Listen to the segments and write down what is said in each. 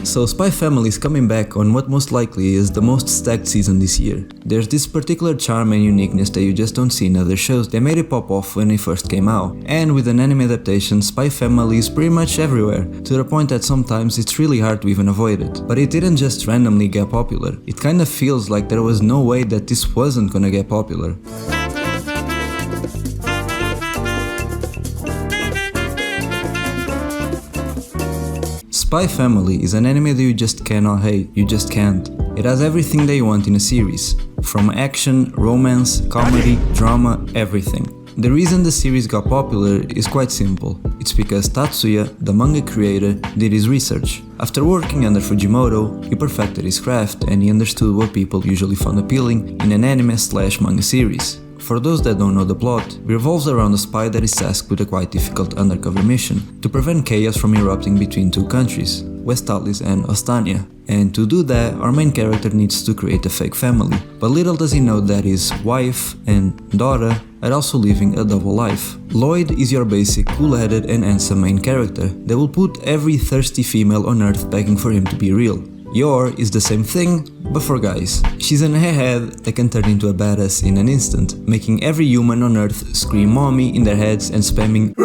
So Spy Family is coming back on what most likely is the most stacked season this year. There's this particular charm and uniqueness that you just don't see in other shows that made it pop off when it first came out. And with an anime adaptation, Spy Family is pretty much everywhere, to the point that sometimes it's really hard to even avoid it. But it didn't just randomly get popular. It kinda feels like there was no way that this wasn't gonna get popular. Spy Family is an anime that you just cannot hate, you just can't. It has everything that you want in a series, from action, romance, comedy, drama, everything. The reason the series got popular is quite simple. It's because Tatsuya, the manga creator, did his research. After working under Fujimoto, he perfected his craft and he understood what people usually found appealing in an anime/manga series. For those that don't know the plot, it revolves around a spy that is tasked with a quite difficult undercover mission to prevent chaos from erupting between two countries, 𝓥𝓨𝓑𝓔 and 𝓥𝓨𝓑𝓔. And to do that, our main character needs to create a fake family. But little does he know that his wife and daughter are also living a double life. Lloyd is your basic, cool-headed and handsome main character that will put every thirsty female on earth begging for him to be real. Yor is the same thing, but for guys. She's an airhead that can turn into a badass in an instant, making every human on earth scream mommy in their heads and spamming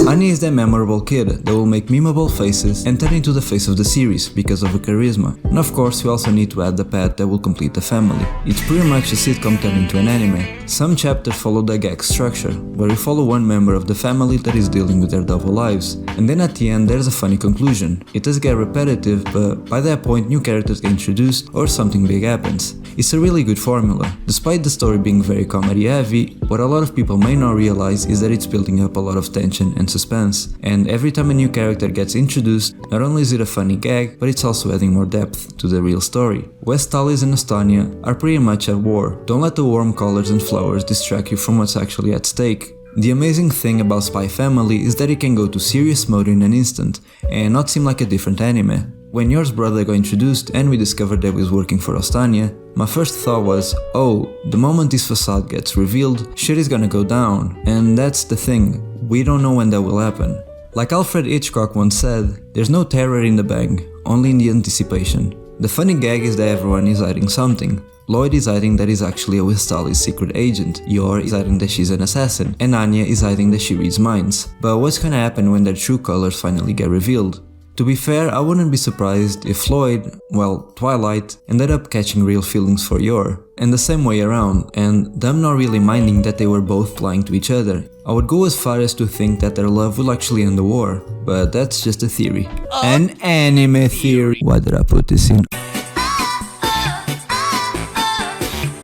Anya is that memorable kid that will make memeable faces and turn into the face of the series because of her charisma. And of course we also need to add the pet that will complete the family. It's pretty much a sitcom turned into an anime. Some chapters follow the gag structure, where we follow one member of the family that is dealing with their double lives, and then at the end there's a funny conclusion. It does get repetitive, but by that point new characters get introduced or something big happens. It's a really good formula. Despite the story being very comedy heavy, what a lot of people may not realize is that it's building up a lot of tension and suspense, and every time a new character gets introduced, not only is it a funny gag, but it's also adding more depth to the real story. 𝓥𝓨𝓔 and 𝓥𝓨𝓔 are pretty much at war. Don't let the warm colors and flowers distract you from what's actually at stake. The amazing thing about Spy Family is that it can go to serious mode in an instant, and not seem like a different anime. When Yor's brother got introduced and we discovered that he was working for 𝓥𝓨𝓔, my first thought was, oh, the moment this facade gets revealed, shit is gonna go down. And that's the thing, we don't know when that will happen. Like Alfred Hitchcock once said, there's no terror in the bang, only in the anticipation. The funny gag is that everyone is hiding something. Lloyd is hiding that he's actually a 𝓥𝓨𝓔's secret agent, Yor is hiding that she's an assassin, and Anya is hiding that she reads minds. But what's gonna happen when their true colors finally get revealed? To be fair, I wouldn't be surprised if Lloyd, well, Twilight, ended up catching real feelings for Yor, and the same way around, and them not really minding that they were both lying to each other. I would go as far as to think that their love will actually end the war, but that's just a theory. An anime theory. Why did I put this in?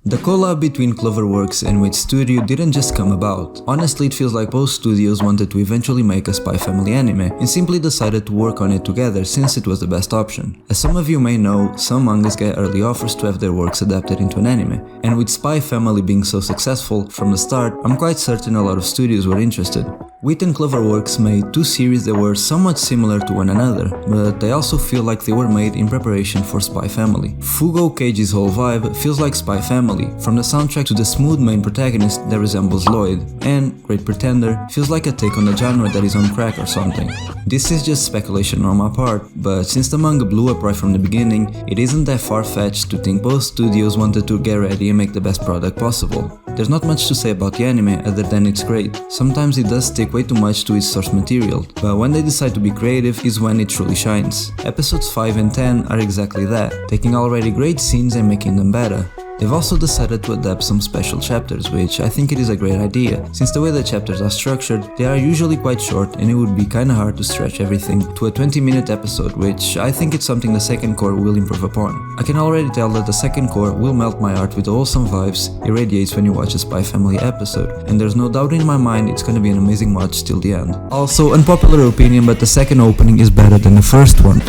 The collab between Cloverworks and Wit Studio didn't just come about. Honestly, it feels like both studios wanted to eventually make a Spy Family anime and simply decided to work on it together since it was the best option. As some of you may know, some mangas get early offers to have their works adapted into an anime, and with Spy Family being so successful from the start, I'm quite certain a lot of studios were interested. Wit and Cloverworks made two series that were somewhat similar to one another, but they also feel like they were made in preparation for Spy Family. Fugo Keiji's whole vibe feels like Spy Family, from the soundtrack to the smooth main protagonist that resembles Lloyd, and Great Pretender feels like a take on the genre that is on crack or something. This is just speculation on my part, but since the manga blew up right from the beginning, it isn't that far-fetched to think both studios wanted to get ready and make the best product possible. There's not much to say about the anime other than it's great. Sometimes it does stick way too much to its source material, but when they decide to be creative is when it truly shines. Episodes 5 and 10 are exactly that, taking already great scenes and making them better. They've also decided to adapt some special chapters, which I think it is a great idea, since the way the chapters are structured, they are usually quite short and it would be kinda hard to stretch everything to a 20-minute episode, which I think it's something the second core will improve upon. I can already tell that the second core will melt my heart with the wholesome vibes it radiates when you watch a Spy Family episode, and there's no doubt in my mind it's gonna be an amazing watch till the end. Also, unpopular opinion, but the second opening is better than the first one.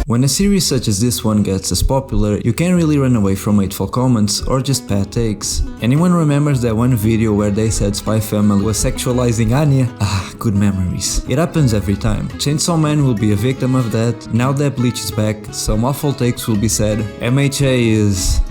When a series such as this one gets as popular, you can't really run away from hateful comments or just bad takes. Anyone remembers that one video where they said Spy Family was sexualizing Anya? Ah, good memories. It happens every time. Chainsaw Man will be a victim of that. Now that Bleach is back, some awful takes will be said. MHA is...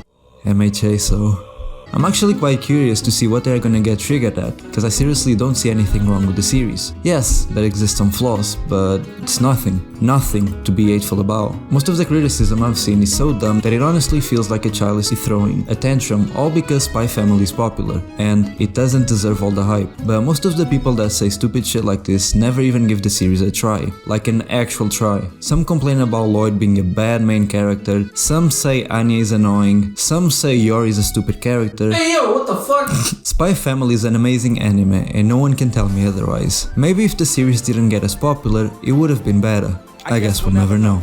MHA, so... I'm actually quite curious to see what they're gonna get triggered at, cause I seriously don't see anything wrong with the series. Yes, there exist some flaws, but it's nothing to be hateful about. Most of the criticism I've seen is so dumb that it honestly feels like a child is throwing a tantrum all because Spy Family is popular, and it doesn't deserve all the hype. But most of the people that say stupid shit like this never even give the series a try, like an actual try. Some complain about Lloyd being a bad main character, some say Anya is annoying, some say Yori is a stupid character. Hey yo, what the fuck? Spy Family is an amazing anime and no one can tell me otherwise. Maybe if the series didn't get as popular, it would have been better. I guess we'll never know.